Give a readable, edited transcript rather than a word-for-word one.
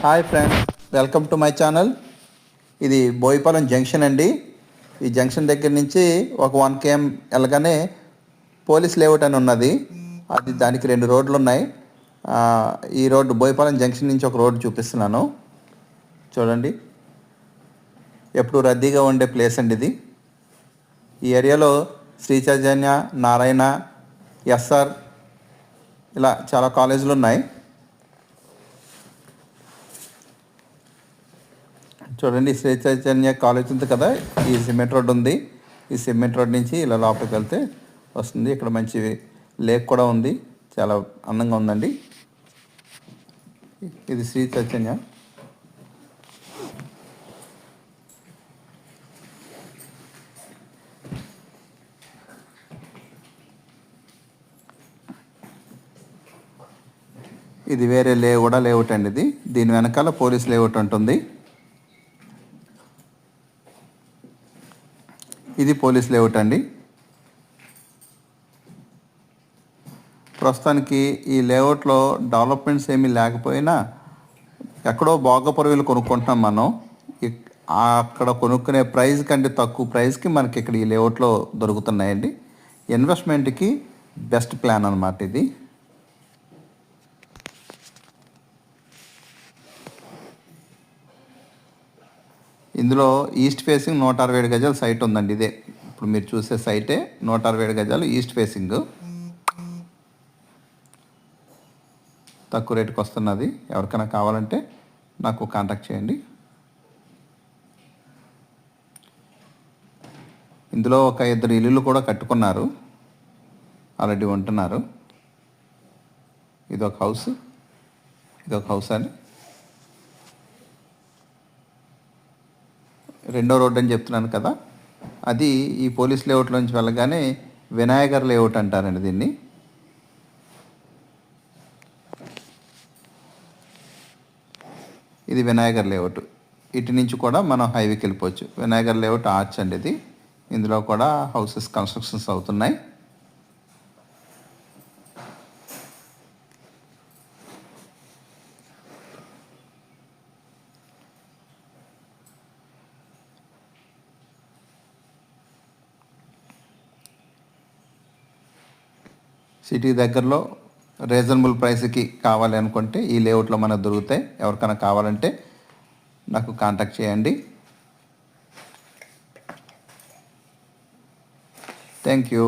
Hi friends, welcome to my channel. ఇది Boyipalem junction అండి. ఈ జంక్షన్ దగ్గర నుంచి ఒక 1 km వెళ్ళగానే పోలీస్ లేఅవుట్ అని ఉన్నది. దానికి 2 రోడ్లు ఉన్నాయి. ఈ రోడ్డు బోయిపాలెం జంక్షన్ నుంచి ఒక రోడ్డు చూపిస్తున్నాను చూడండి. ఎప్పుడు రద్దీగా ఉండే ప్లేస్ అండి ఇది. ఈ ఏరియాలో శ్రీ చైతన్య, నారాయణ, ఎస్ఆర్ ఇలా చాలా కాలేజీలు ఉన్నాయి. చూడండి, శ్రీ చైతన్య కాలేజ్ ఉంది కదా, ఈ సిమెంట్ రోడ్ ఉంది. ఈ సిమెంట్ రోడ్ నుంచి ఇలా లోపలికి వెళ్తే వస్తుంది. ఇక్కడ మంచి లేక్ కూడా ఉంది, చాలా అందంగా ఉందండి. ఇది శ్రీ చైతన్య. ఇది వేరే లేఅవుట్ అండి. దీని వెనకాల పోలీస్ లేఅవుట్ ఉంటుంది. ఇది పోలీస్ లేఅవుట్ అండి. ప్రస్తుతానికి ఈ లేఅవుట్లో డెవలప్మెంట్స్ ఏమీ లేకపోయినా ఎక్కడో భోగపురవీలు కొనుక్కుంటున్నాం మనం. అక్కడ కొనుక్కునే ప్రైస్ కంటే తక్కువ ప్రైస్కి మనకి ఇక్కడ ఈ లేఅవుట్లో దొరుకుతున్నాయండి. ఇన్వెస్ట్మెంట్కి బెస్ట్ ప్లాన్ అన్నమాట ఇది. ఇందులో ఈస్ట్ ఫేసింగ్ 167 గజాల సైట్ ఉందండి. ఇదే ఇప్పుడు మీరు చూసే సైటే 167 గజాలు ఈస్ట్ ఫేసింగ్. తక్కువ రేటుకి వస్తున్నది. ఎవరికైనా కావాలంటే నాకు కాంటాక్ట్ చేయండి. ఇందులో ఒక 2 ఇల్లులు కూడా కట్టుకున్నారు, ఆల్రెడీ ఉంటున్నారు. ఇదొక హౌస్ అని. రెండో రోడ్ అని చెప్తున్నాను కదా, అది ఈ పోలీస్ లేఅవుట్లో నుంచి వెళ్ళగానే వినాయగర్ లేఅవుట్ అంటారండి దీన్ని. ఇది వినాయగర్ లేఅవుట్. ఇటు నుంచి కూడా మనం హైవేకి వెళ్ళిపోవచ్చు. వినాయగర్ లేఅవుట్ ఆర్చ్ అండి ఇది. ఇందులో కూడా హౌసెస్ కన్స్ట్రక్షన్స్ అవుతున్నాయి. సిటీ దగ్గరలో రీజనబుల్ ప్రైస్కి కావాలి అనుకుంటే ఈ లేఅవుట్లో మనకు దొరుకుతాయి. ఎవరికైనా కావాలంటే నాకు కాంటాక్ట్ చేయండి. Thank you.